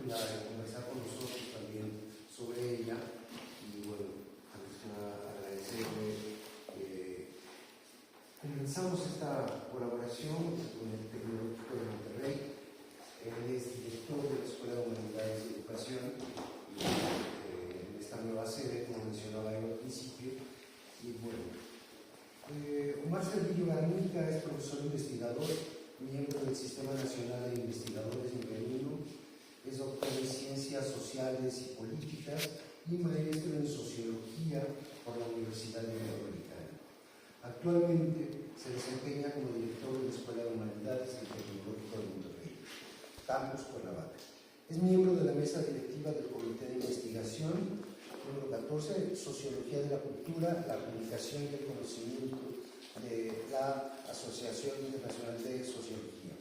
película y conversar con nosotros también sobre ella. Y bueno, agradecerle que comenzamos esta colaboración con el Tecnológico de Monterrey. Él es director de la Escuela de Humanidades y Educación en esta nueva sede, como mencionaba yo al principio. Y bueno, Omar Servillo Garnica es profesor investigador, miembro del Sistema Nacional de Investigadores nivel 1, es doctor en Ciencias Sociales y Políticas y maestro en Sociología por la Universidad Iberoamericana. Actualmente se desempeña como director de la Escuela de Humanidades del Tecnológico de Monterrey, Campus Cuernavaca. Es miembro de la mesa directiva del Comité de Investigación número 14, Sociología de la Cultura, la Comunicación y el Conocimiento de la Asociación Internacional de Sociología.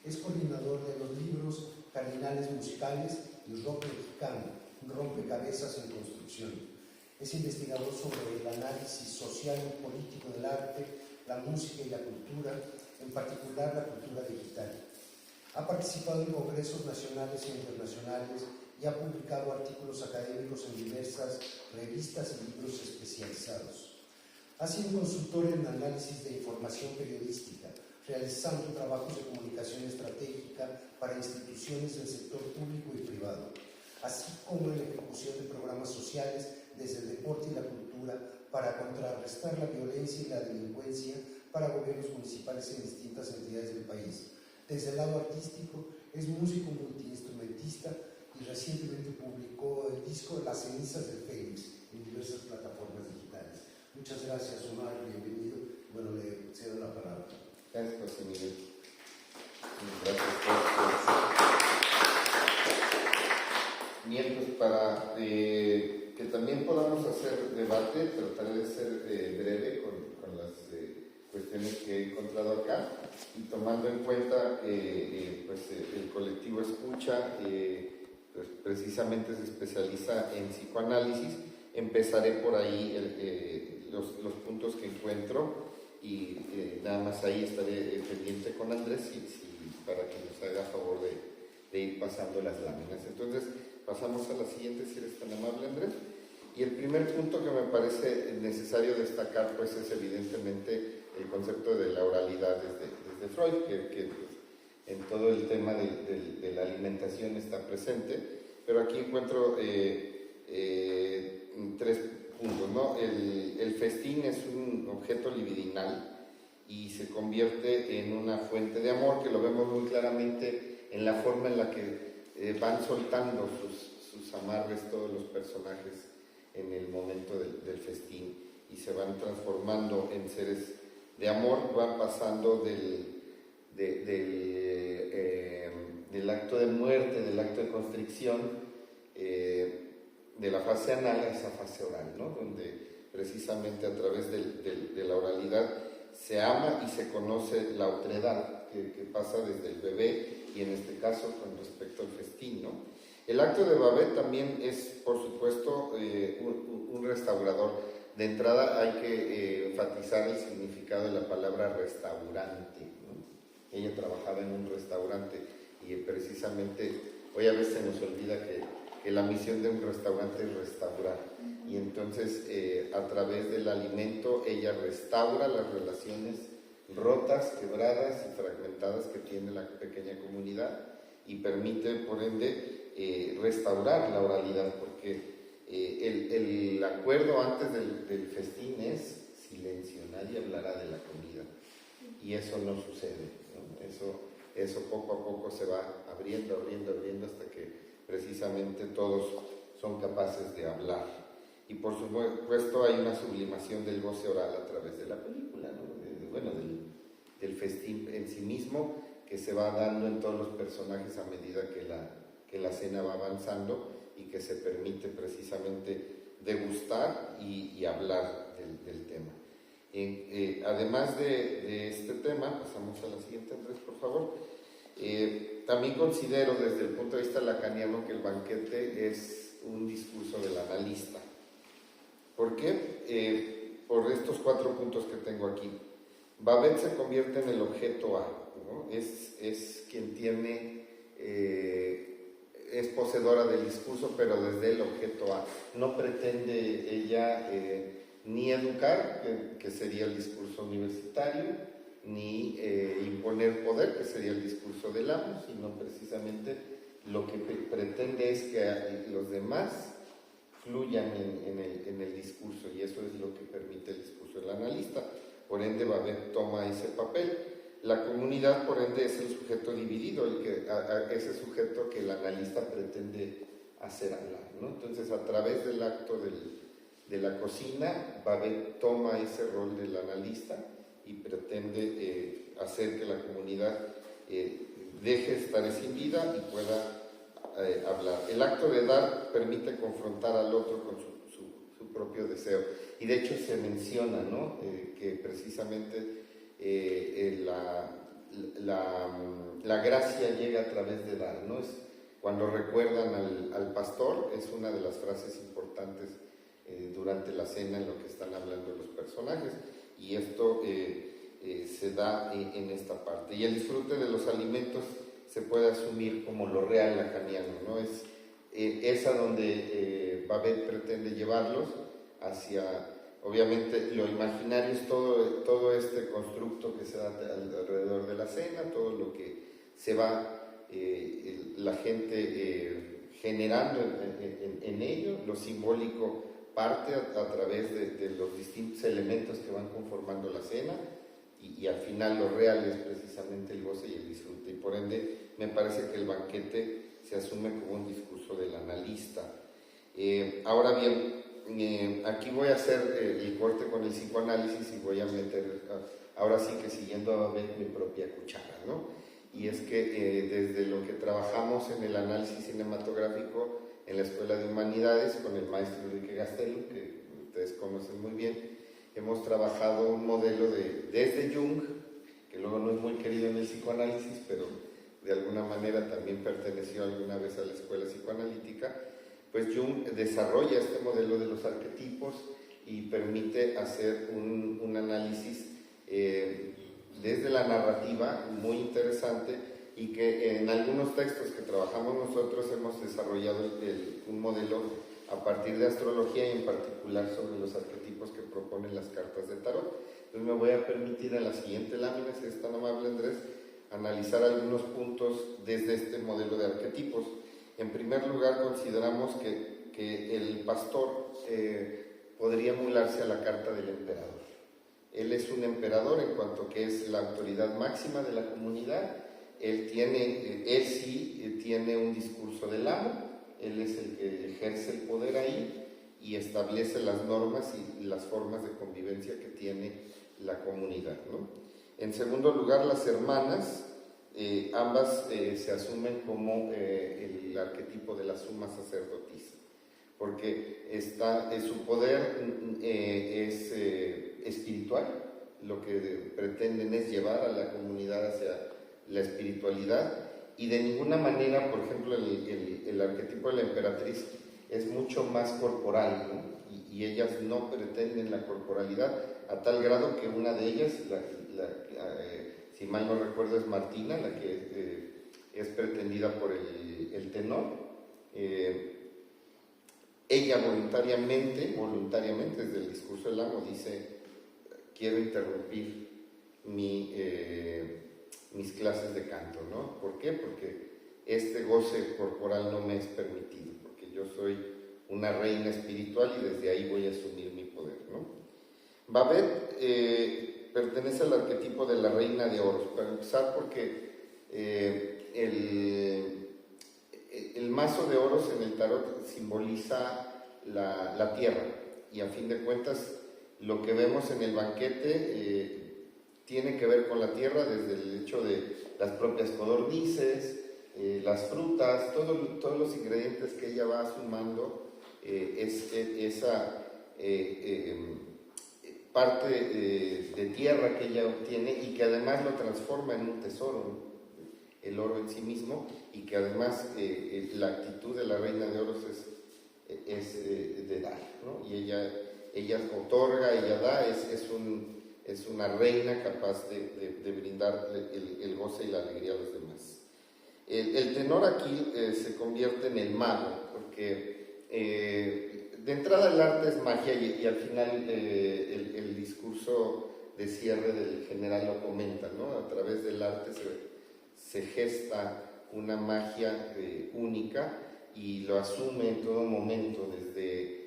Es coordinador de los libros Cardinales Musicales y Rock Mexicano, un rompecabezas en construcción. Es investigador sobre el análisis social y político del arte, la música y la cultura, en particular la cultura digital. Ha participado en congresos nacionales e internacionales y ha publicado artículos académicos en diversas revistas y libros especializados. Ha sido consultor en análisis de información periodística, realizando trabajos de comunicación estratégica para instituciones del sector público y privado, así como en la ejecución de programas sociales desde el deporte y la cultura para contrarrestar la violencia y la delincuencia para gobiernos municipales en distintas entidades del país. Desde el lado artístico, es músico multiinstrumentista y recientemente publicó el disco Las cenizas del Félix en diversas plataformas digitales. Muchas gracias, Omar, bienvenido. Bueno, le cedo la palabra. Gracias, José Miguel. Gracias por mientras para que también podamos hacer debate, trataré de ser breve con las cuestiones que he encontrado acá y tomando en cuenta pues, el colectivo Escucha pues, precisamente se especializa en psicoanálisis. Empezaré por ahí los puntos que encuentro y nada más ahí estaré pendiente con Andrés para que nos haga favor de ir pasando las láminas. Entonces pasamos a la siguiente, si eres tan amable, Andrés. Y el primer punto que me parece necesario destacar pues es evidentemente el concepto de la oralidad desde Freud, que pues, en todo el tema de la alimentación está presente, pero aquí encuentro tres puntos, ¿no? El festín es un objeto libidinal y se convierte en una fuente de amor, que lo vemos muy claramente en la forma en la que van soltando sus amarres todos los personajes en el momento del festín y se van transformando en seres de amor, van pasando del acto de muerte, del acto de constricción, de la fase anal a esa fase oral, ¿no? Donde precisamente a través de la oralidad se ama y se conoce la otredad que pasa desde el bebé y en este caso con respecto al festín, ¿no? El acto de Babet también es, por supuesto, un restaurador. De entrada hay que enfatizar el significado de la palabra restaurante, ¿no? Ella trabajaba en un restaurante y precisamente hoy a veces se nos olvida que la misión de un restaurante es restaurar. Y entonces a través del alimento ella restaura las relaciones rotas, quebradas y fragmentadas que tiene la pequeña comunidad y permite, por ende, restaurar la oralidad, porque el acuerdo antes del festín es silencio, nadie hablará de la comida, y eso no sucede, ¿no? Eso poco a poco se va abriendo hasta que precisamente todos son capaces de hablar. Y por supuesto hay una sublimación del goce oral a través de la película, ¿no? Del festín en sí mismo, que se va dando en todos los personajes a medida que la cena va avanzando y que se permite precisamente degustar y hablar del tema. Además de este tema, pasamos a la siguiente, Andrés, por favor. También considero desde el punto de vista lacaniano que el banquete es un discurso del analista. ¿Por qué? Por estos 4 puntos que tengo aquí. Babet se convierte en el objeto A, ¿no? Es quien tiene es poseedora del discurso, pero desde el objeto A. No pretende ella ni educar, que sería el discurso universitario, ni imponer poder, que sería el discurso del amo, sino precisamente lo que pretende es que los demás fluyan en el discurso, y eso es lo que permite el discurso del analista. Por ende, Babet toma ese papel. La comunidad, por ende, es el sujeto dividido, ese sujeto que el analista pretende hacer hablar, ¿no? Entonces, a través del acto de la cocina, Babet toma ese rol del analista y pretende hacer que la comunidad deje de estar sin vida y pueda hablar. El acto de dar permite confrontar al otro con su propio deseo. Y de hecho se menciona, ¿no? Que precisamente la gracia llega a través de dar, ¿no? Es cuando recuerdan al pastor, es una de las frases importantes durante la cena en lo que están hablando los personajes, y esto se da en esta parte. Y el disfrute de los alimentos se puede asumir como lo real lacaniano, ¿no? Es a donde Babet pretende llevarlos, hacia, obviamente, lo imaginario es todo este constructo que se da alrededor de la cena, todo lo que se va la gente generando en ello, lo simbólico parte a través de los distintos elementos que van conformando la cena, y al final lo real es precisamente el goce y el disfrute, y por ende me parece que el banquete se asume como un discurso del analista. Ahora bien, aquí voy a hacer el corte con el psicoanálisis y voy a meter, ahora sí que siguiendo a ver mi propia cuchara, ¿no? Y es que desde lo que trabajamos en el análisis cinematográfico en la Escuela de Humanidades con el maestro Enrique Gastelu, que ustedes conocen muy bien, hemos trabajado un modelo desde Jung, que luego no es muy querido en el psicoanálisis, pero de alguna manera también perteneció alguna vez a la escuela psicoanalítica. Pues Jung desarrolla este modelo de los arquetipos y permite hacer un análisis desde la narrativa muy interesante, y que en algunos textos que trabajamos nosotros hemos desarrollado un modelo a partir de astrología, y en particular sobre los arquetipos que proponen las cartas de tarot. Entonces me voy a permitir en la siguiente lámina, si es tan amable Andrés, analizar algunos puntos desde este modelo de arquetipos. En primer lugar, consideramos que el pastor podría emularse a la carta del emperador. Él es un emperador en cuanto que es la autoridad máxima de la comunidad. Él sí tiene un discurso del amo, él es el que ejerce el poder ahí y establece las normas y las formas de convivencia que tiene la comunidad, ¿no? En segundo lugar, las hermanas, ambas se asumen como el arquetipo de la suma sacerdotisa, porque su poder es espiritual. Lo que pretenden es llevar a la comunidad hacia la espiritualidad, y de ninguna manera, por ejemplo, el arquetipo de la emperatriz es mucho más corporal, ¿no? Y ellas no pretenden la corporalidad, a tal grado que una de ellas, si mal no recuerdo, es Martina, la que es pretendida por el tenor. Ella voluntariamente, desde el discurso del amo, dice: quiero interrumpir mis clases de canto, ¿no? ¿Por qué? Porque este goce corporal no me es permitido, porque yo soy una reina espiritual y desde ahí voy a asumir mi poder, ¿no? Babet pertenece al arquetipo de la reina de oros, para empezar porque el mazo de oros en el tarot simboliza la tierra, y a fin de cuentas lo que vemos en el banquete tiene que ver con la tierra, desde el hecho de las propias codornices, las frutas, todos los ingredientes que ella va sumando, esa parte de tierra que ella obtiene, y que además lo transforma en un tesoro, ¿no? El oro en sí mismo, y que además la actitud de la reina de oros es de dar, ¿no? Y ella otorga, ella da, es una reina capaz de brindar el goce y la alegría a los demás. El tenor aquí se convierte en el mago, porque de entrada el arte es magia y al final el discurso de cierre del general lo comenta, ¿no? A través del arte se gesta una magia única y lo asume en todo momento, desde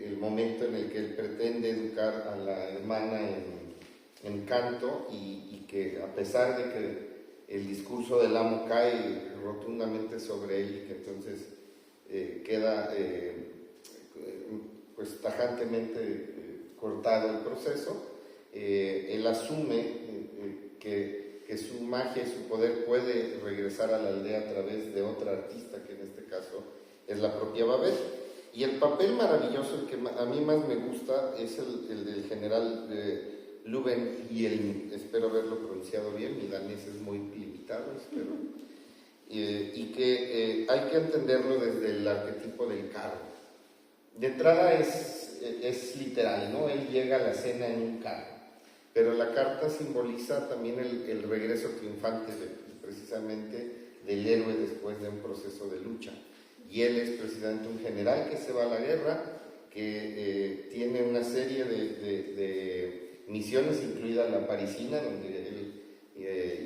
el momento en el que él pretende educar a la hermana en canto y que a pesar de que el discurso del amo cae rotundamente sobre él y que entonces queda pues tajantemente cortado el proceso, él asume que su magia y su poder puede regresar a la aldea a través de otra artista, que en este caso es la propia Babette. Y el papel maravilloso, el que a mí más me gusta, es el del general Louben, y espero haberlo pronunciado bien, mi danés es muy limitado, espero, y que hay que entenderlo desde el arquetipo del carro. De entrada es literal, ¿no? Él llega a la cena en un carro, pero la carta simboliza también el regreso triunfante precisamente del héroe después de un proceso de lucha. Y él es precisamente un general que se va a la guerra, que tiene una serie de misiones, incluida la parisina, donde él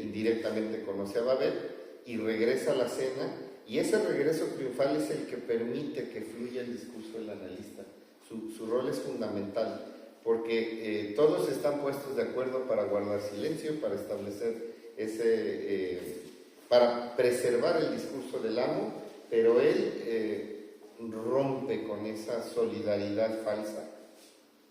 indirectamente conoce a Babette, y regresa a la cena, y ese regreso triunfal es el que permite que fluya el discurso del analista. Su rol es fundamental, porque todos están puestos de acuerdo para guardar silencio, para establecer para preservar el discurso del amo, pero él rompe con esa solidaridad falsa,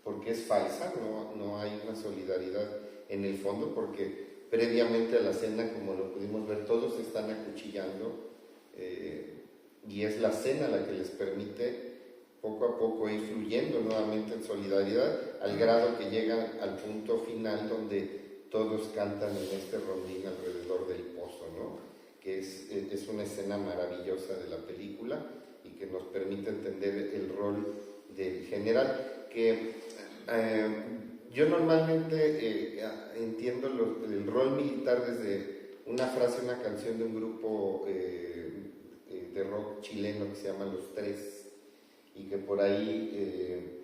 porque es falsa, no hay una solidaridad en el fondo, porque previamente a la cena, como lo pudimos ver, todos se están acuchillando, y es la cena la que les permite poco a poco ir fluyendo nuevamente en solidaridad, al grado que llegan al punto final donde todos cantan en este rondín alrededor del pozo, ¿no? Que es una escena maravillosa de la película y que nos permite entender el rol del general, que yo normalmente entiendo el rol militar desde una frase, una canción de un grupo de rock chileno que se llama Los Tres, y que por ahí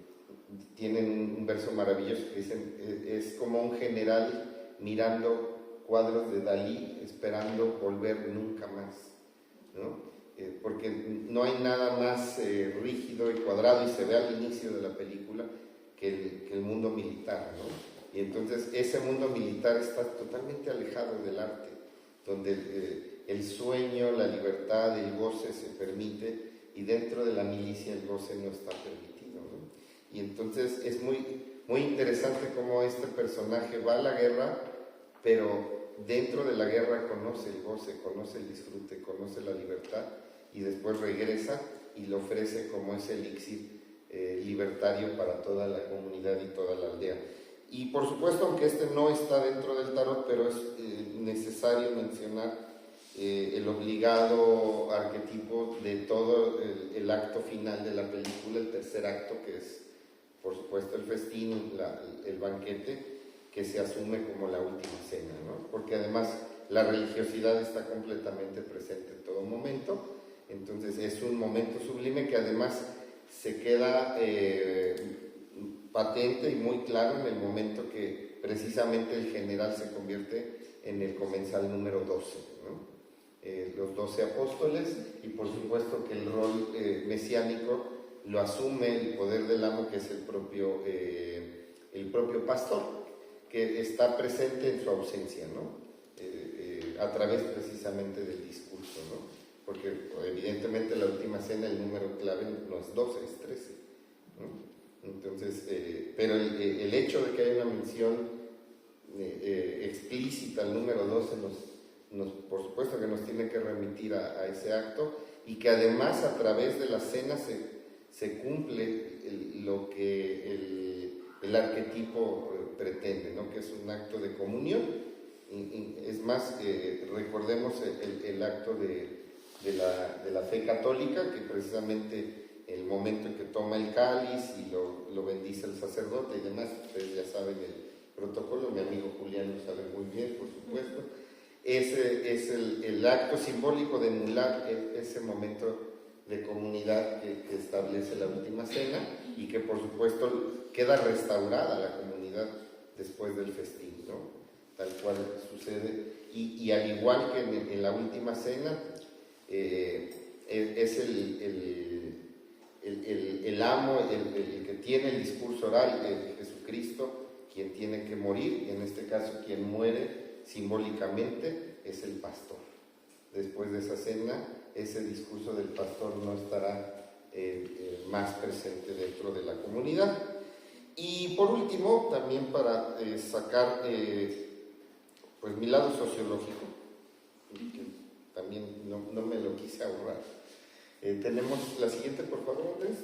tienen un verso maravilloso que dicen, es como un general mirando cuadros de Dalí, esperando volver nunca más, ¿no? Porque no hay nada más rígido y cuadrado, y se ve al inicio de la película, que el mundo militar, ¿no? Y entonces ese mundo militar está totalmente alejado del arte, donde el sueño, la libertad, el goce se permite, y dentro de la milicia el goce no está permitido, ¿no? Y entonces es muy, muy interesante cómo este personaje va a la guerra, pero dentro de la guerra conoce el goce, conoce el disfrute, conoce la libertad, y después regresa y lo ofrece como ese elixir libertario para toda la comunidad y toda la aldea. Y por supuesto, aunque este no está dentro del tarot, pero es necesario mencionar el obligado arquetipo de todo el acto final de la película, el tercer acto, que es por supuesto el festín, el banquete, que se asume como la última cena, ¿no? Porque además la religiosidad está completamente presente en todo momento. Entonces es un momento sublime que además se queda patente y muy claro en el momento que precisamente el general se convierte en el comensal número 12, ¿no? Los 12 apóstoles, y por supuesto que el rol mesiánico lo asume el poder del amo, que es el propio pastor, que está presente en su ausencia, ¿no? A través precisamente del discurso, ¿no? Porque evidentemente la última cena, el número clave no es 12, es 13, ¿no? Entonces, pero el hecho de que haya una mención explícita al número 12 por supuesto que nos tiene que remitir a ese acto, y que además a través de la cena se cumple lo que el arquetipo pretende, ¿no? Que es un acto de comunión. Es más, recordemos el acto de la fe católica, que precisamente el momento en que toma el cáliz y lo bendice el sacerdote y demás, ustedes ya saben el protocolo, mi amigo Julián lo sabe muy bien, por supuesto. es el acto simbólico de emular ese momento de comunidad que establece la última cena y que por supuesto queda restaurada la comunidad después del festín, ¿no? Tal cual sucede. Y al igual que en la última cena, es el amo, el que tiene el discurso oral, Jesucristo, quien tiene que morir, y en este caso quien muere simbólicamente es el pastor. Después de esa cena, ese discurso del pastor no estará más presente dentro de la comunidad. Y por último, también para sacar pues mi lado sociológico, que también no me lo quise ahorrar. Tenemos la siguiente, por favor, Andrés.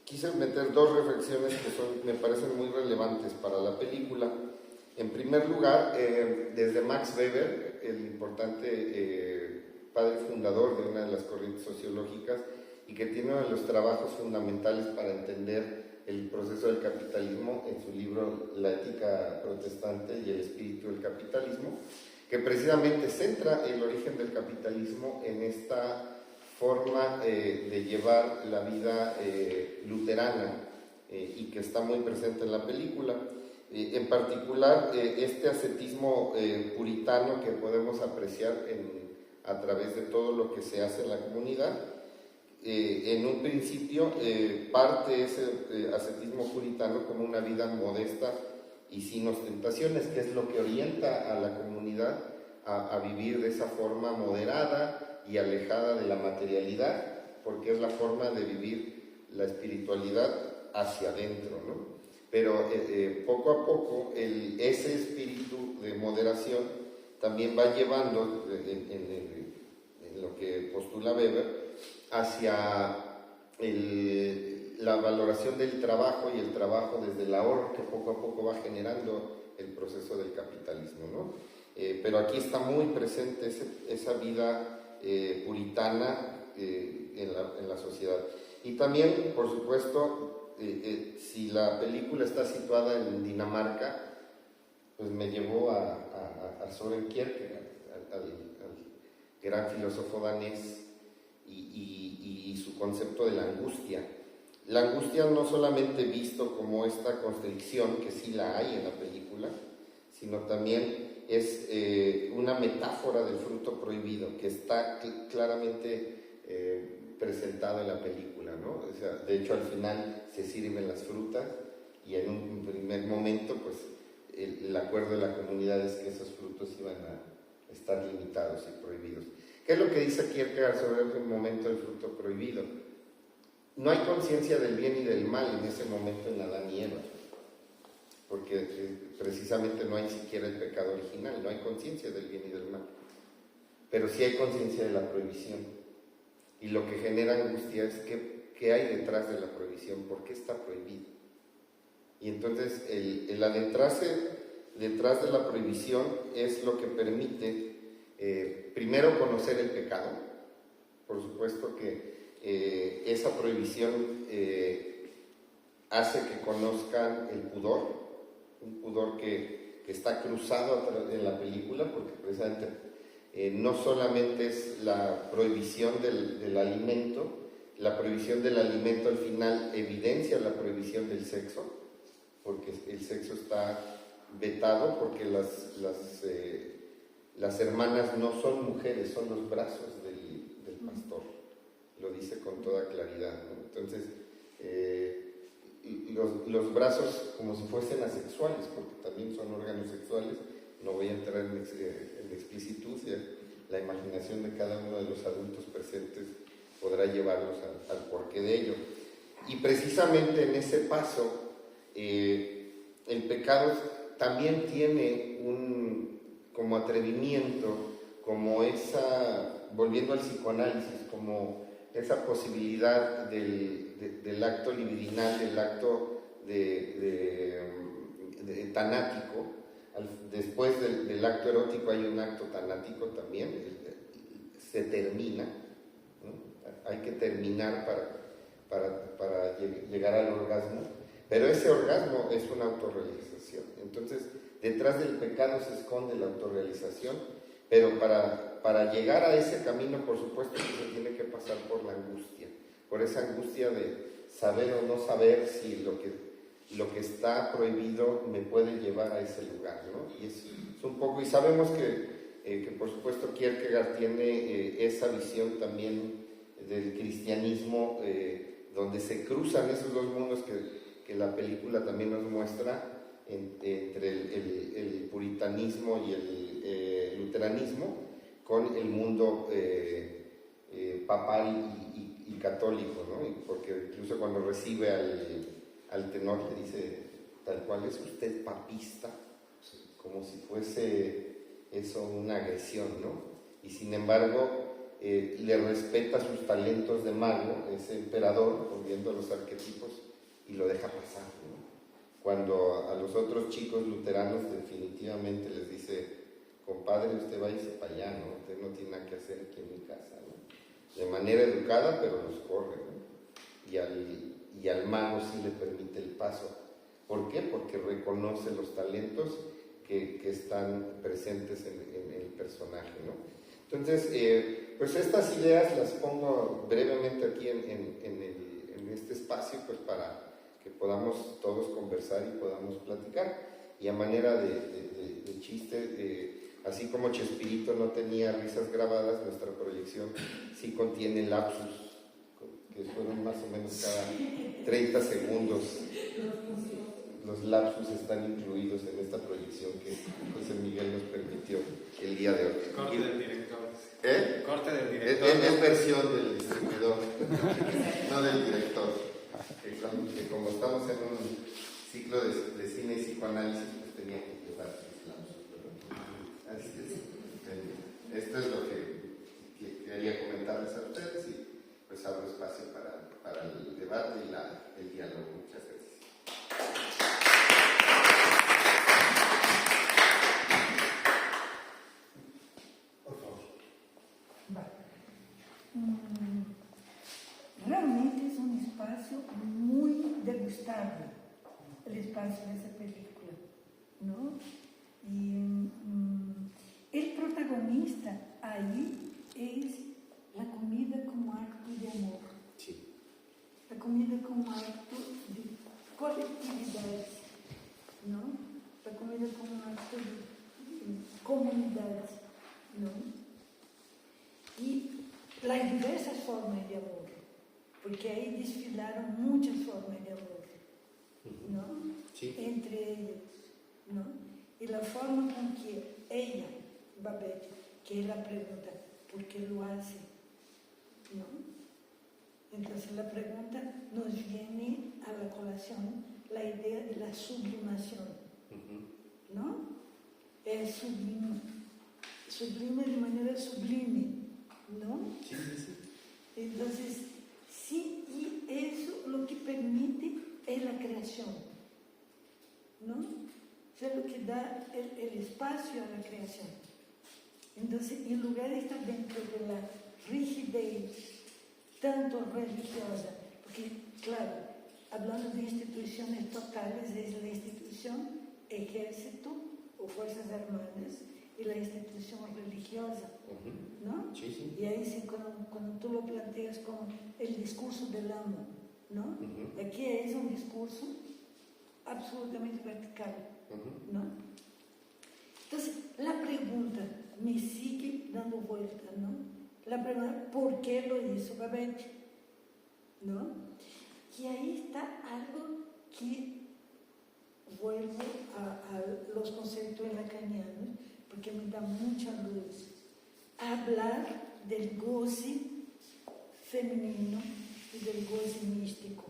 Quise meter dos reflexiones que me parecen muy relevantes para la película. En primer lugar, desde Max Weber, el importante padre fundador de una de las corrientes sociológicas y que tiene uno de los trabajos fundamentales para entender el proceso del capitalismo en su libro La ética protestante y el espíritu del capitalismo, que precisamente centra el origen del capitalismo en esta forma de llevar la vida luterana y que está muy presente en la película. En particular, este ascetismo puritano que podemos apreciar a través de todo lo que se hace en la comunidad. En un principio parte ese ascetismo puritano como una vida modesta y sin ostentaciones, que es lo que orienta a la comunidad a vivir de esa forma moderada y alejada de la materialidad, porque es la forma de vivir la espiritualidad hacia adentro, ¿no? Pero poco a poco ese espíritu de moderación también va llevando, en lo que postula Weber, hacia la valoración del trabajo y el trabajo desde el ahorro que poco a poco va generando el proceso del capitalismo, ¿no? Pero aquí está muy presente esa vida puritana en la sociedad. Y también, por supuesto, si la película está situada en Dinamarca, pues me llevó a Søren Kierkegaard, al gran filósofo danés, y su concepto de la angustia. La angustia no solamente visto como esta constricción, que sí la hay en la película, sino también es una metáfora del fruto prohibido, que está claramente presentado en la película, ¿no? O sea, de hecho, al final se sirven las frutas y en un primer momento, pues, el acuerdo de la comunidad es que esos frutos iban a estar limitados y prohibidos. ¿Qué es lo que dice Kierkegaard sobre el momento del fruto prohibido? No hay conciencia del bien y del mal en ese momento en Adán y Eva, porque precisamente no hay siquiera el pecado original, no hay conciencia del bien y del mal, pero sí hay conciencia de la prohibición. Y lo que genera angustia es qué hay detrás de la prohibición, por qué está prohibido. Y entonces el adentrarse detrás de la prohibición es lo que permite primero conocer el pecado. Por supuesto que esa prohibición hace que conozcan el pudor, un pudor que está cruzado en la película, porque precisamente no solamente es la prohibición del alimento, la prohibición del alimento al final evidencia la prohibición del sexo, porque el sexo está vetado, porque las hermanas no son mujeres, son los brazos del pastor, lo dice con toda claridad, ¿no? Entonces, los brazos como si fuesen asexuales, porque también son órganos sexuales, no voy a entrar en explicitud, la imaginación de cada uno de los adultos presentes podrá llevarlos al porqué de ello. Y precisamente en ese paso, el pecado también tiene como atrevimiento, como volviendo al psicoanálisis, como esa posibilidad del acto libidinal, del acto tanático. Después del acto erótico hay un acto tanático también, se termina, ¿no? Hay que terminar para llegar al orgasmo, pero ese orgasmo es una autorrealización. Entonces, detrás del pecado se esconde la autorrealización, Pero para llegar a ese camino, por supuesto que se tiene que pasar por la angustia, por esa angustia de saber o no saber si lo que está prohibido me puede llevar a ese lugar, ¿no? Y es un poco, y sabemos que por supuesto Kierkegaard tiene esa visión también del cristianismo, donde se cruzan esos dos mundos que la película también nos muestra, entre el puritanismo y el luteranismo, con el mundo papal y católico, ¿no? Porque incluso cuando recibe al tenor le dice, tal cual, ¿es usted papista? Como si fuese eso una agresión, ¿no? Y sin embargo le respeta sus talentos de mago, ese emperador, volviendo a los arquetipos, y lo deja pasar, ¿no? Cuando a los otros chicos luteranos definitivamente les dice, compadre, usted váyase para allá, ¿no? Usted no tiene nada que hacer aquí en mi casa, ¿no? De manera educada, pero los corre, ¿no? Y al mago sí le permite el paso. ¿Por qué? Porque reconoce los talentos que están presentes en el personaje, ¿no? Entonces, pues estas ideas las pongo brevemente aquí en este espacio, pues para que podamos todos conversar y podamos platicar. Y a manera de chiste, así como Chespirito no tenía risas grabadas, nuestra proyección sí contiene lapsus, que fueron más o menos cada 30 segundos. Los lapsus están incluidos en esta proyección que José Miguel nos permitió el día de hoy. Corte del director. ¿Eh? Corte del director. Es versión del distribuidor, no del director. Que como estamos en un ciclo de cine y psicoanálisis, pues tenía que llevar sus lapsus, ¿verdad? Así es. Esto es lo que quería comentarles a ustedes y pues abro espacio para el debate y el diálogo. Muchas gracias. Realmente es un espacio muy degustable, el espacio de esa película, ¿no? Y el protagonista ahí es la comida como acto de amor, Sí. la comida como acto de colectividad, ¿no? La comida como acto de comunidad, ¿no? Y las diversas formas de amor, porque ahí desfilaron muchas formas de amor, ¿no? Sí. Entre ellas, ¿no? Y la forma con que ella, Babette, que ella pregunta, ¿por qué lo hace? ¿No? Entonces la pregunta nos viene a la colación la idea de la sublimación, ¿no? Es sublime de manera sublime, ¿no? Sí, sí, sí. Entonces, sí, y eso lo que permite es la creación, ¿no? Es lo que da el espacio a la creación. Entonces, en lugar de estar dentro de la rigidez, tanto religiosa, porque, claro, hablando de instituciones totales, es la institución ejército o fuerzas armadas y la institución religiosa, ¿no? Sí, sí. Y ahí sí, cuando tú lo planteas como el discurso del amo, ¿no? Aquí es un discurso absolutamente vertical, ¿no? Entonces, la pregunta me sigue dando vuelta, ¿no? La pregunta, ¿por qué lo hizo Babette? ¿No? Y ahí está algo que vuelvo a los conceptos lacanianos, porque me da mucha luz. Hablar del goce femenino y del goce místico,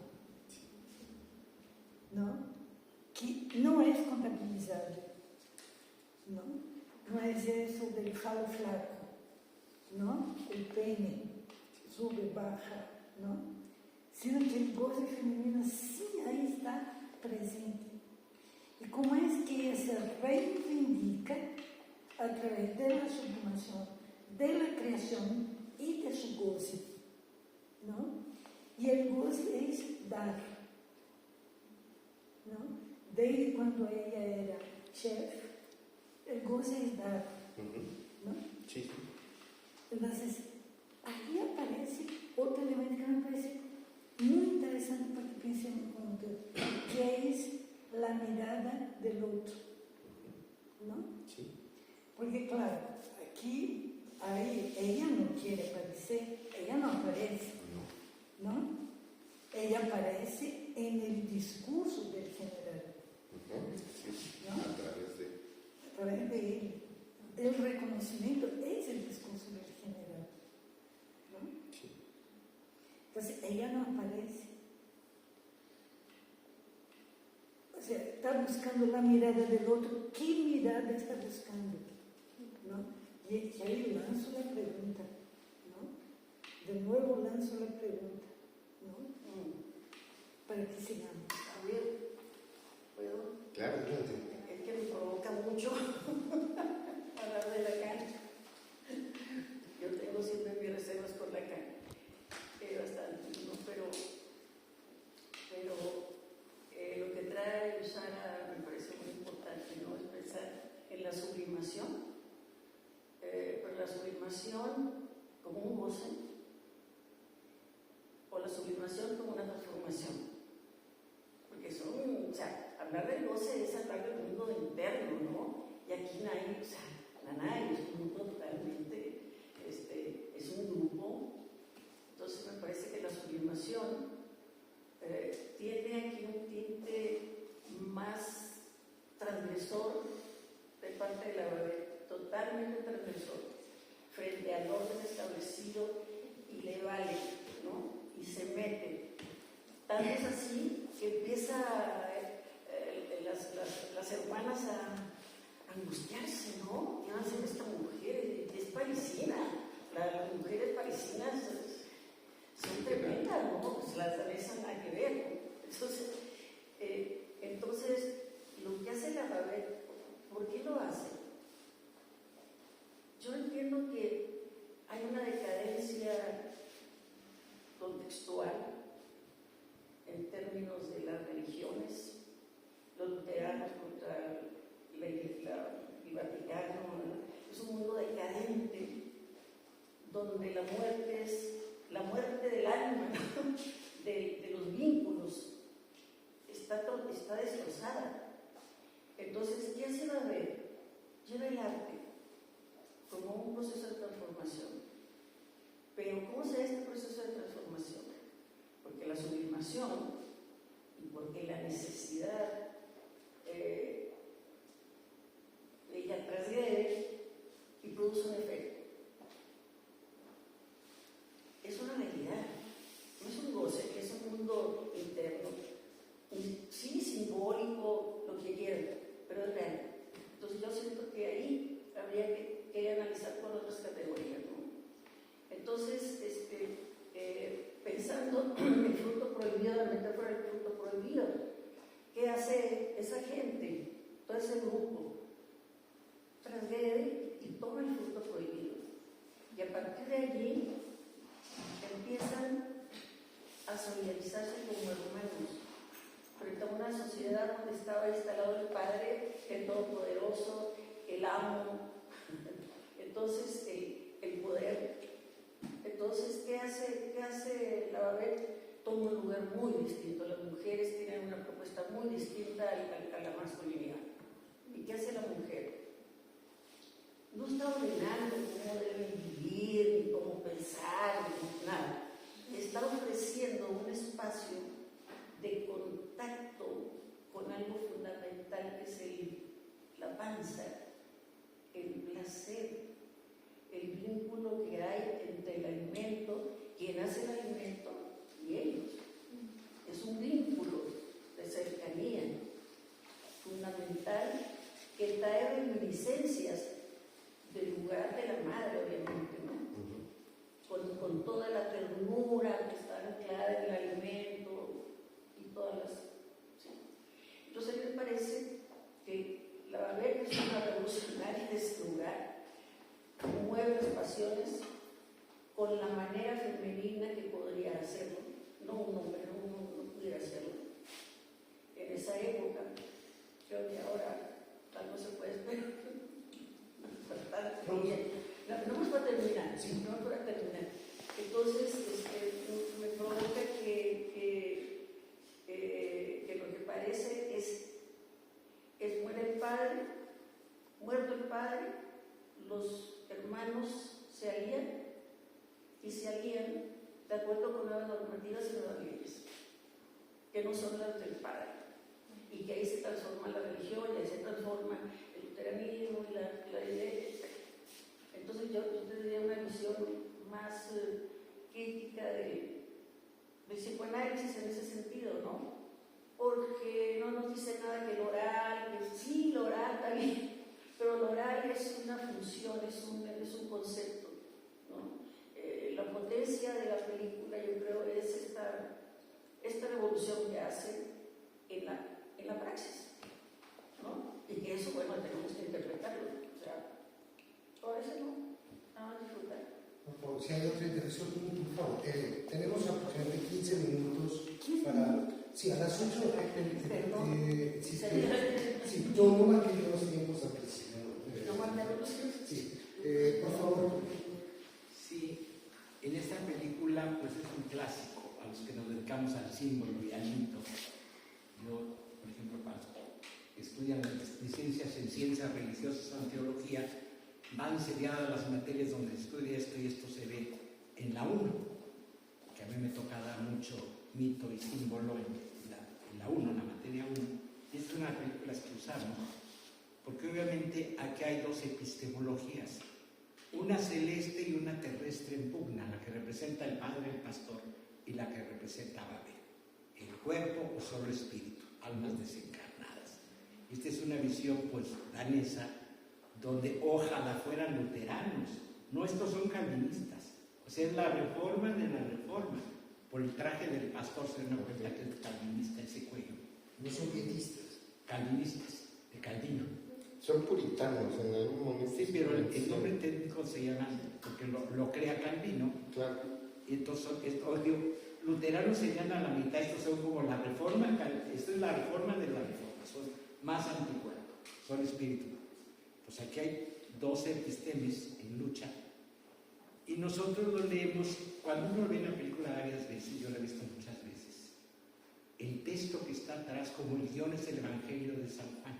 ¿no? Que no es contabilizable, ¿no? No es eso del falo flaco, ¿no? El pene sube, baja, ¿no? Sino que el goce femenino sí ahí está presente. ¿Y cómo es que ella se reivindica a través de la sublimación, de la creación y de su goce, ¿no? Y el goce es dar, ¿no? Desde cuando ella era chef, el goce es dar, ¿no? Sí. Entonces, aquí aparece otro elemento que me parece muy interesante para que piensen juntos, que es la mirada del otro, ¿no? Sí. Porque claro, aquí, ahí, ella no quiere aparecer, ella no aparece, ¿no? Ella aparece en el discurso del general, Sí. ¿no? A través de él. El reconocimiento es el discurso del general, ¿no? Sí. Entonces, ella no aparece. O sea, está buscando la mirada del otro. ¿Qué mirada está buscando? ¿No? Y ahí lanzo la pregunta, ¿no? De nuevo lanzo la pregunta, ¿no? Para que sigamos. A ver, ¿puedo? Claro, claro. Es que me provoca mucho hablar de Lacan. Yo tengo siempre mis reservas con Lacan, bastante, ¿no? Pero lo que trae Usana me parece muy importante, ¿no? Es pensar en la sublimación, pero la sublimación como un goce, o la sublimación como una transformación. Porque son, o sea, hablar del goce es hablar del mundo interno, ¿no? Y aquí nadie, o sea, la nadie, es un mundo totalmente, es un grupo. Entonces me parece que la sublimación tiene aquí un tinte más transgresor de parte de la Babel, totalmente transgresor, frente al orden establecido y le vale, ¿no? Y se mete. Tanto es así que empieza las hermanas a angustiarse, ¿no? ¿Qué va a hacer esta mujer? Es parisina. Las mujeres parisinas son tremendas, ¿no? Pues las danesas nada que ver, ¿no? Entonces, lo que hace la Babel, ¿por qué lo hace? Yo entiendo que hay una decadencia contextual en términos de las religiones, los luteranos contra el Vaticano, es un mundo decadente donde la muerte es la muerte del alma, ¿no? de los vínculos, está destrozada. Entonces, ¿qué hace Babel? Lleva el arte como un proceso de transformación. Pero ¿cómo se da este proceso de transformación? Porque la sublimación y porque la necesidad ella transgrede y produce un efecto. Es una realidad, no es un goce, es un mundo interno, sí simbólico, lo que quieran, pero es real. Entonces yo siento que ahí habría que analizar con otras categorías, ¿no? Entonces, pensando en el fruto prohibido, la metáfora del fruto prohibido, ¿qué hace esa gente, todo ese grupo? Transgrede y toma el fruto prohibido. Y a partir de allí empiezan a solidarizarse como hermanos frente a una sociedad donde estaba instalado el Padre, el Todopoderoso, el Amo. Entonces, el poder. Entonces, ¿qué hace la Babel? Toma un lugar muy distinto. Las mujeres tienen una propuesta muy distinta a la masculinidad. ¿Y qué hace la mujer? No está ordenando cómo deben vivir, ni cómo pensar, ni nada. Está ofreciendo un espacio de contacto con algo fundamental que es la panza, el placer, el vínculo que hay entre el alimento, quien hace el alimento y ellos. Es un vínculo de cercanía fundamental que trae reminiscencias del lugar de la madre, obviamente, ¿no? Con toda la ternura que está anclada en el alimento y todas las... ¿sí? Entonces me parece que la Babel es una revolucionaria de este lugar, mueve las pasiones con la manera femenina que podría hacerlo. No un hombre, no pudiera hacerlo. En esa época, creo que ahora tal vez se puede esperar. Sí. no para terminar. Entonces, me provoca que lo que parece es muerto el padre, los hermanos se alían de acuerdo con nuevas normativas y nuevas leyes, que no son las del padre, y que ahí se transforma la religión, y ahí se transforma el luteranismo y la iglesia. Entonces yo tendría una visión más crítica del psicoanálisis en ese sentido, ¿no? Porque no nos dice nada que el oral, que sí, el oral también, pero el oral es una función, es un concepto, ¿no? La potencia de la película, yo creo, es esta revolución que hace en la praxis, ¿no? Y que eso, bueno, tenemos que interpretarlo, o sea, todo eso no, nada más disfrutar. Por favor, si hay otra intervención, por favor, tenemos aproximadamente 15 minutos para... Sí, a las 8... sí, yo no marqué los tiempos al principio. No marcaron. Sí, por favor. Sí, en esta película pues es un clásico a los que nos dedicamos al símbolo y al mito. Yo, por ejemplo, para estudian licencias en ciencias religiosas o en teología, van seriadas las materias donde se estudia esto y esto se ve en la 1, que a mí me toca dar mucho mito y símbolo en la 1, en la materia 1. Y es una de las películas que usamos, porque obviamente aquí hay dos epistemologías, una celeste y una terrestre en pugna, la que representa el padre, el pastor, y la que representa a Babel, el cuerpo o solo espíritu, almas desencarnadas. Esta es una visión pues danesa, donde ojalá fueran luteranos, no, estos son calvinistas, o sea, es la reforma de la reforma. Por el traje del pastor se dan cuenta que es calvinista ese cuello. No son pietistas. Calvinistas, de Calvino. Son puritanos en algún momento. Sí, pero el nombre técnico se llama, porque lo crea Calvino. Claro. Y entonces, luteranos serían a la mitad, estos son como la reforma, esto es la reforma de la reforma, son más anticuerdos, son espíritus. Pues aquí hay dos epistemes en lucha. Y nosotros lo leemos, cuando uno ve la película varias veces, yo la he visto muchas veces, el texto que está atrás, como el guión, es el Evangelio de San Juan.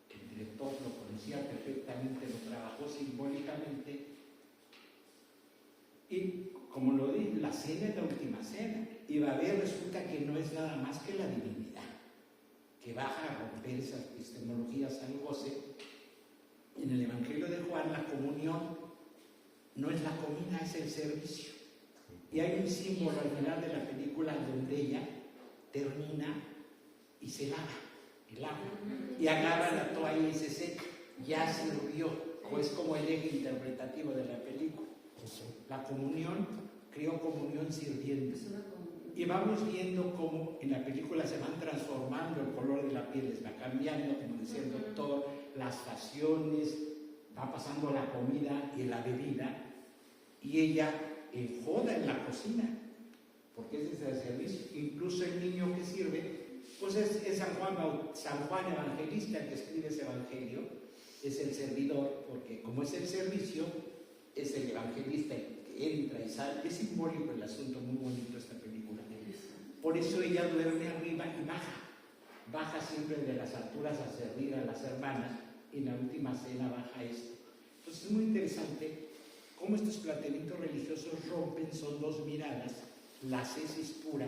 El director lo conocía perfectamente, lo trabajó simbólicamente. Y como lo dije, la cena es la última cena. Y Babel resulta que no es nada más que la divinidad, que baja a romper esas epistemologías al goce. En el Evangelio de Juan, la comunión no es la comida, es el servicio. Y hay un símbolo al final de la película donde ella termina y se lava el agua y agarra la toalla y se seca. Ya sirvió, o es como el eje interpretativo de la película. La comunión creó comunión sirviendo. Y vamos viendo cómo en la película se van transformando, el color de la piel les va cambiando, como diciendo todas las pasiones, va pasando la comida y la bebida, y ella enjoda en la cocina, porque ese es el servicio. Incluso el niño que sirve, pues es San Juan Evangelista el que escribe ese evangelio, es el servidor, porque como es el servicio, es el evangelista el que entra y sale. Es simbólico el asunto, muy bonito esta película. Por eso ella duerme arriba y baja siempre de las alturas a servir a las hermanas, y en la última cena baja esto. Entonces es muy interesante cómo estos planteamientos religiosos rompen, son dos miradas, la cesis pura,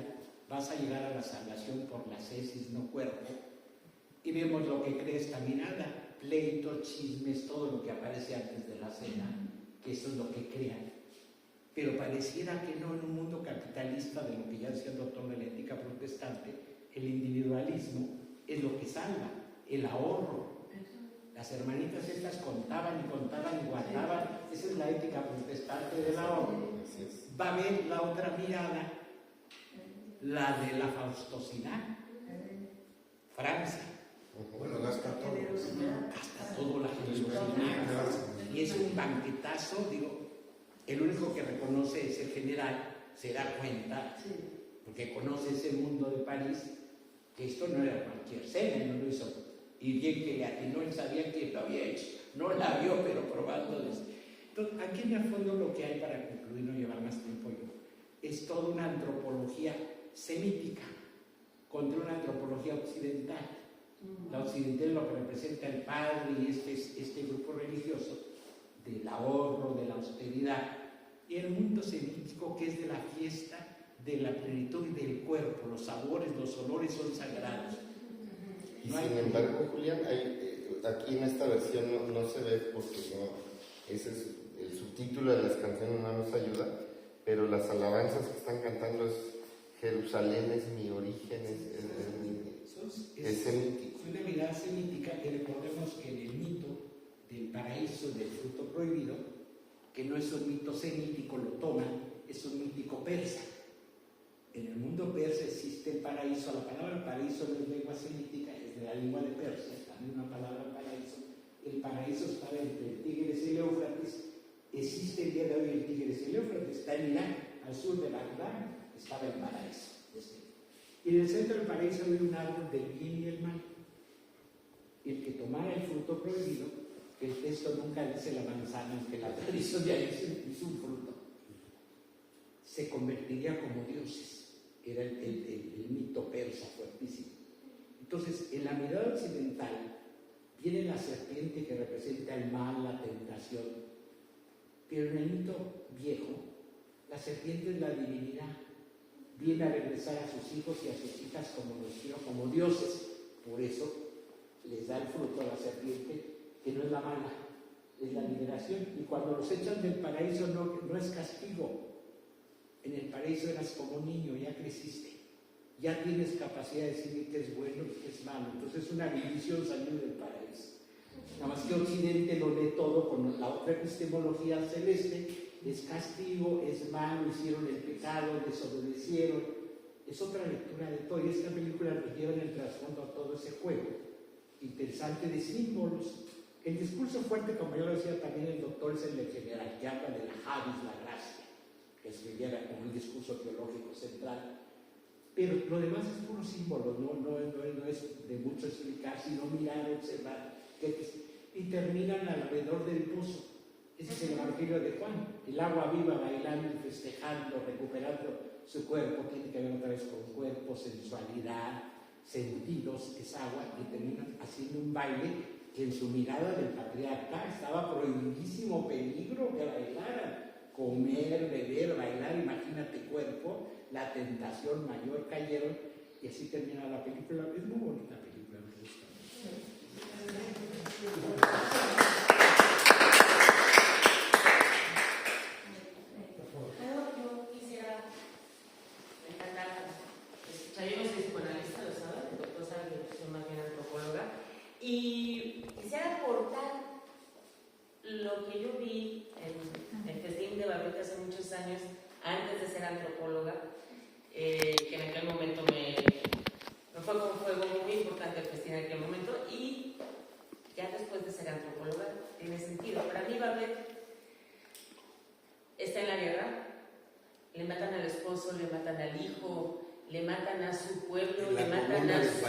vas a llegar a la salvación por la cesis, no cuerpo, y vemos lo que crea esta mirada, pleitos, chismes, todo lo que aparece antes de la cena, que eso es lo que crean. Pero pareciera que no, en un mundo capitalista, de lo que ya decía el doctor de la ética protestante, el individualismo es lo que salva, el ahorro. Las hermanitas estas contaban y guardaban, esa es la ética protestante del ahorro. Va a haber la otra mirada, la de la faustosidad. Francia. Bueno, gasta todo. Gasta todo la generosidad. Y es un banquetazo, digo, el único que reconoce es el general, se da cuenta, porque conoce ese mundo de París, que esto no era cualquier cena, no lo hizo. Y bien que le atinó, él sabía que lo había hecho, no la vio, pero probándoles. Entonces, aquí en el fondo lo que hay, para concluir, no llevar más tiempo yo, es toda una antropología semítica contra una antropología occidental. La occidental lo que representa el padre y este grupo religioso del ahorro, de la austeridad, y el mundo semítico, que es de la fiesta, de la plenitud y del cuerpo. Los sabores, los olores son sagrados. Y sin embargo, Julián, aquí en esta versión no se ve, porque no, ese es el subtítulo de las canciones, no nos ayuda, pero las alabanzas que están cantando es Jerusalén es mi origen, es semítico. Es una mirada semítica, y recordemos que en el mito del paraíso, del fruto prohibido, que no es un mito semítico, lo toman, es un mítico persa. En el mundo persa existe el paraíso. La palabra paraíso no es lengua semítica, es de la lengua de Persia, es la misma palabra paraíso. El paraíso estaba entre el Tigris y el Éufrates. Existe el día de hoy el Tigris y el Éufrates, está en Irán, al sur de Bagdad, estaba el paraíso. Y en el centro del paraíso había un árbol del bien y el mal. El que tomara el fruto prohibido, que el texto nunca dice la manzana, aunque la tradición ya hizo un fruto, se convertiría como dioses. Era el mito persa fuertísimo. Entonces, en la mirada occidental viene la serpiente, que representa el mal, la tentación, pero en el mito viejo la serpiente es la divinidad. Viene a regresar a sus hijos y a sus hijas como dioses. Por eso les da el fruto a la serpiente, que no es la mala, es la liberación. Y cuando los echan del paraíso no es castigo. En el paraíso eras como niño, ya creciste, ya tienes capacidad de decidir qué es bueno y qué es malo. Entonces es una bendición salir del paraíso. Nada más que Occidente lo lee todo con la otra epistemología celeste. Es castigo, es malo, hicieron el pecado, desobedecieron. Es otra lectura de todo. Y esta película nos lleva en el trasfondo a todo ese juego interesante de símbolos. El discurso fuerte, como ya lo decía también el doctor, es el de general, que habla de la Hadis, la gracia, que escribiera como un discurso teológico central. Pero lo demás es puro símbolo, no es de mucho explicar, sino mirar, observar. Y terminan alrededor del pozo. Ese es el Evangelio de Juan. El agua viva, bailando y festejando, recuperando su cuerpo. Tiene que ver otra vez con cuerpo, sensualidad, sentidos, es agua, y terminan haciendo un baile que en su mirada del patriarca estaba prohibidísimo, peligro que bailaran. Comer, beber, bailar, imagínate cuerpo, la tentación mayor, cayeron, y así termina la película. Es muy bonita película, me gusta. Yo quisiera, me encanta escuchar, yo no soy psicoanalista, lo saben, el doctor sabe que soy más bien antropóloga, y quisiera aportar lo que yo vi en el Festín de Babette hace muchos años, antes de ser antropóloga, que en aquel momento me fue como fuego muy importante el Festín en aquel momento, y ya después de ser antropóloga tiene sentido. Para mí Babette está en la guerra, le matan al esposo, le matan al hijo, le matan a su pueblo, le matan a su...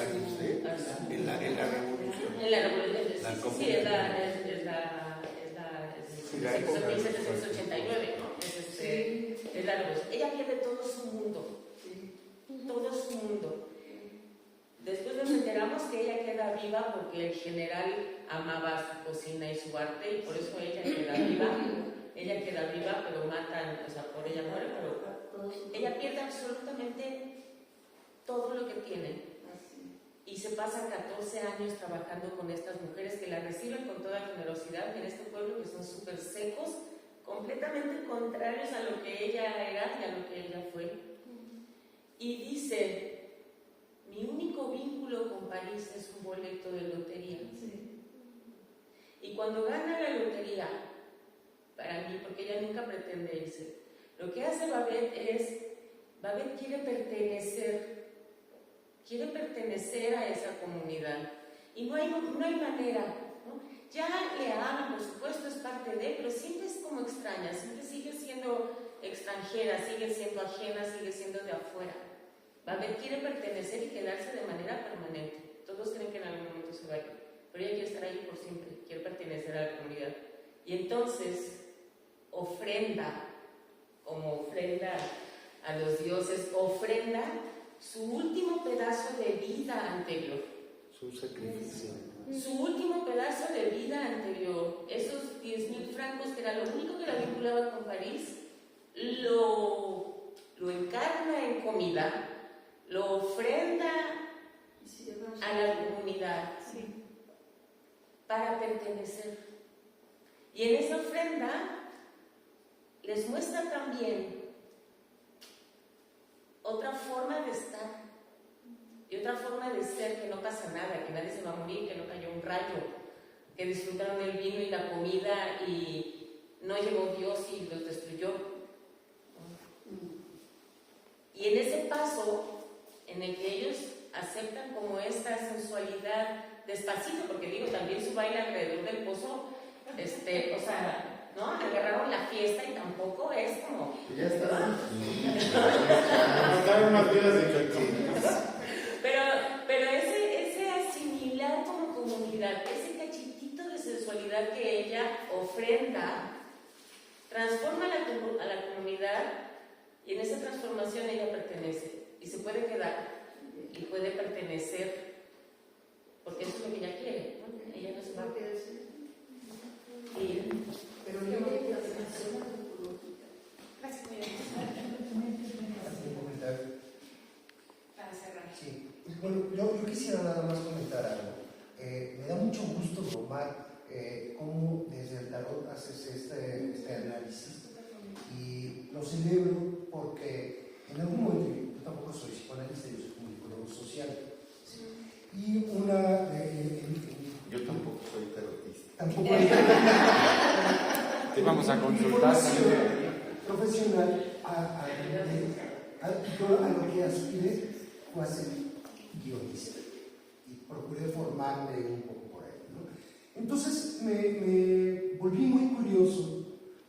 En la revolución. En la revolución, sí, es la 1789, ¿no? Es la revolución. Ella pierde todo su mundo, todo su mundo. Después nos enteramos que ella queda viva porque el general amaba su cocina y su arte, y por eso ella queda viva. Ella queda viva, pero matan, o sea, por ella muere, pero ella pierde absolutamente todo lo que tiene. Y se pasan 14 años trabajando con estas mujeres que la reciben con toda generosidad en este pueblo, que son súper secos, completamente contrarios a lo que ella era y a lo que ella fue. Y dice, mi único vínculo con París es un boleto de lotería. Y cuando gana la lotería, para mí, porque ella nunca pretende irse, lo que hace Babette quiere pertenecer a esa comunidad. Y no hay manera, ¿no? Ya le aman, por supuesto, es parte de, pero siempre es como extraña, siempre sigue siendo extranjera, sigue siendo ajena, sigue siendo de afuera. Babette quiere pertenecer y quedarse de manera permanente. Todos creen que en algún momento se va a ir, pero ella quiere estar ahí por siempre, quiere pertenecer a la comunidad. Y entonces ofrenda, como ofrenda a los dioses, ofrenda su último pedazo de vida anterior. Su sacrificio. Su último pedazo de vida anterior, esos 10,000 francos, que era lo único que la vinculaba con París, lo encarna en comida, lo ofrenda a la comunidad para pertenecer. Y en esa ofrenda les muestra también otra forma de estar y otra forma de ser, que no pasa nada, que nadie se va a morir, que no cayó un rayo, que disfrutaron del vino y la comida y no llegó Dios y los destruyó. Y en ese paso en el que ellos aceptan como esta sensualidad despacito, porque digo, también su baile alrededor del pozo, o sea, ¿no? Agarraron la fiesta y tampoco es como... Ya está. Pero ese asimilar como comunidad, ese cachitito de sensualidad que ella ofrenda, transforma a la comunidad, y en esa transformación ella pertenece y se puede quedar y puede pertenecer, porque eso es lo que ella quiere, ¿no? Ella no se va a quedar. Pero yo no hay una relación antropológica. Gracias, ¿Algún comentario? para cerrar. Sí. Bueno, yo quisiera nada más comentar algo. Me da mucho gusto, Omar, cómo desde el tarot haces este análisis, y lo celebro porque en algún momento, yo tampoco soy psicoanalista, yo soy comunicólogo social, ¿sí? Y Yo tampoco soy tarotista. tampoco Te vamos a consultar. profesional a lo que aspiré fue a ser guionista y procuré formarme un poco por ahí, ¿no? Entonces me volví muy curioso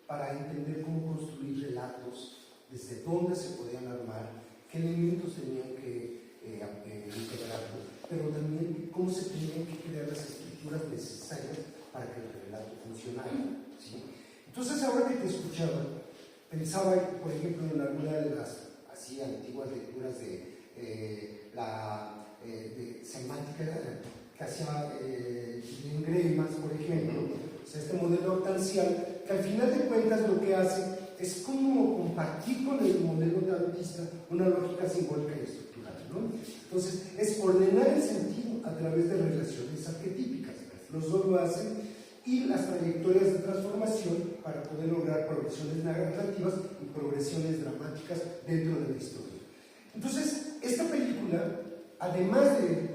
para entender cómo construir relatos, desde dónde se podían armar, qué elementos tenían que integrarlos, pero también cómo se tenían que crear las estructuras necesarias para que el relato funcionara, ¿sí? Entonces, ahora que te escuchaba, pensaba, por ejemplo, en alguna de las así antiguas lecturas de la semántica que hacía Gillian Greimas, por ejemplo, o sea, este modelo hortensial, que al final de cuentas lo que hace es como compartir con el modelo tarotista una lógica simbólica y estructural, ¿no? Entonces, es ordenar el sentido a través de relaciones arquetípicas. Los dos lo hacen, y las trayectorias de transformación para poder lograr progresiones narrativas y progresiones dramáticas dentro de la historia. Entonces, esta película, además del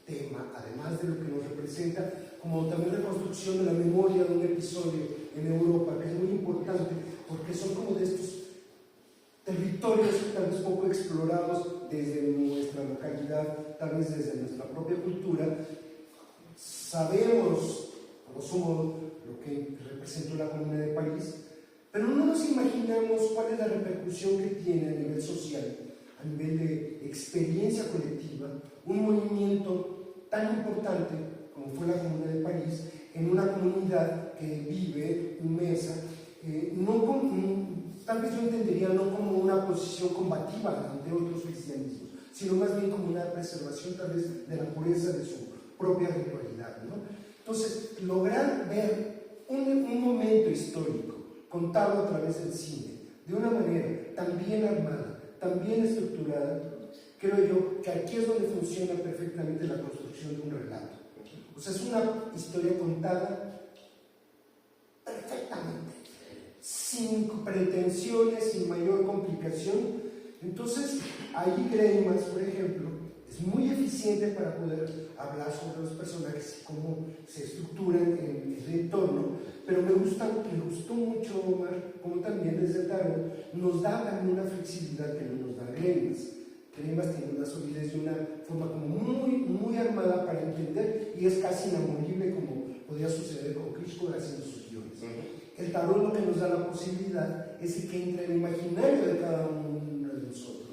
tema, además de lo que nos representa, como también la construcción de la memoria de un episodio en Europa, que es muy importante, porque son como de estos territorios tal vez poco explorados desde nuestra localidad, tal vez desde nuestra propia cultura. Sabemos, grosso modo, lo que representó la Comuna de París, pero no nos imaginamos cuál es la repercusión que tiene a nivel social, a nivel de experiencia colectiva, un movimiento tan importante como fue la Comuna de París, en una comunidad que vive inmersa, tal vez yo entendería no como una posición combativa ante otros cristianismos, sino más bien como una preservación tal vez de la pureza de su propia ritualidad, ¿no? Entonces, lograr ver un momento histórico contado a través del cine, de una manera tan bien armada, tan bien estructurada, creo yo que aquí es donde funciona perfectamente la construcción de un relato. O sea, es una historia contada perfectamente, sin pretensiones, sin mayor complicación. Entonces, ahí Greimas, por ejemplo, es muy eficiente para poder hablar sobre los personajes y cómo se estructuran en el entorno, pero me gustó mucho, Omar, como también desde el tarot nos da también una flexibilidad que no nos da Greimas. Greimas tiene una solidez y una forma como muy armada para entender, y es casi inamovible, como podría suceder con Hitchcock haciendo sus guiones. El tarot lo que nos da la posibilidad es que entre el imaginario de cada uno de nosotros,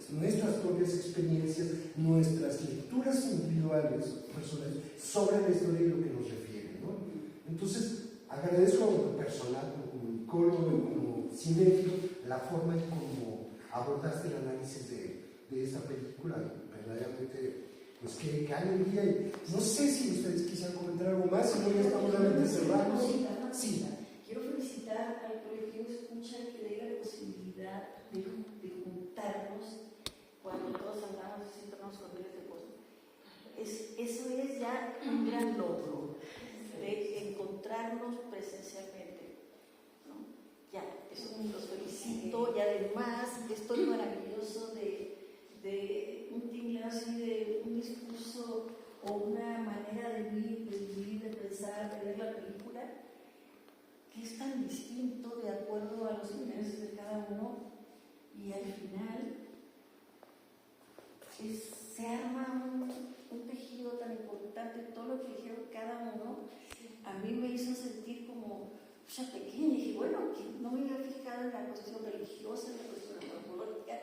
nuestras propias experiencias, nuestras lecturas individuales, personales, sobre la historia y lo que nos refiere, ¿no? Entonces, agradezco a lo personal, como psicólogo y como cinéfilo, la forma en cómo abordaste el análisis de esta película. Verdaderamente, pues qué alegría. Y no sé si ustedes quisieran comentar algo más, si no ya estamos realmente cerrados. Sí. Quiero felicitar al colectivo Escucha que dé la posibilidad de juntarnos cuando todos andamos haciéndonos con miles de cosas. Eso es ya un gran logro, de encontrarnos presencialmente, ¿no? Ya, eso los felicito y además estoy maravilloso de un tinglado así, de un discurso o una manera de vivir, de pensar, de ver la película, que es tan distinto de acuerdo a los intereses de cada uno, y al final se arma un tejido tan importante. Todo lo que dijeron cada uno a mí me hizo sentir como pequeña, y dije, bueno, que no me había fijado en la cuestión religiosa, en la cuestión antropológica,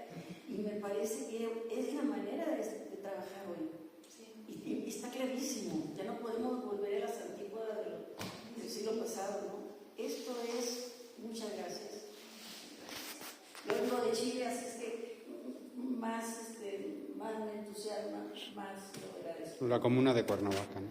y me parece que es la manera de trabajar hoy. Y está clarísimo, ya no podemos volver a las antípodas del siglo pasado, ¿no? Esto es, muchas gracias. Yo vengo de Chile, así es que más me entusiasma, más lo agradezco. La comuna de Cuernavaca, ¿no?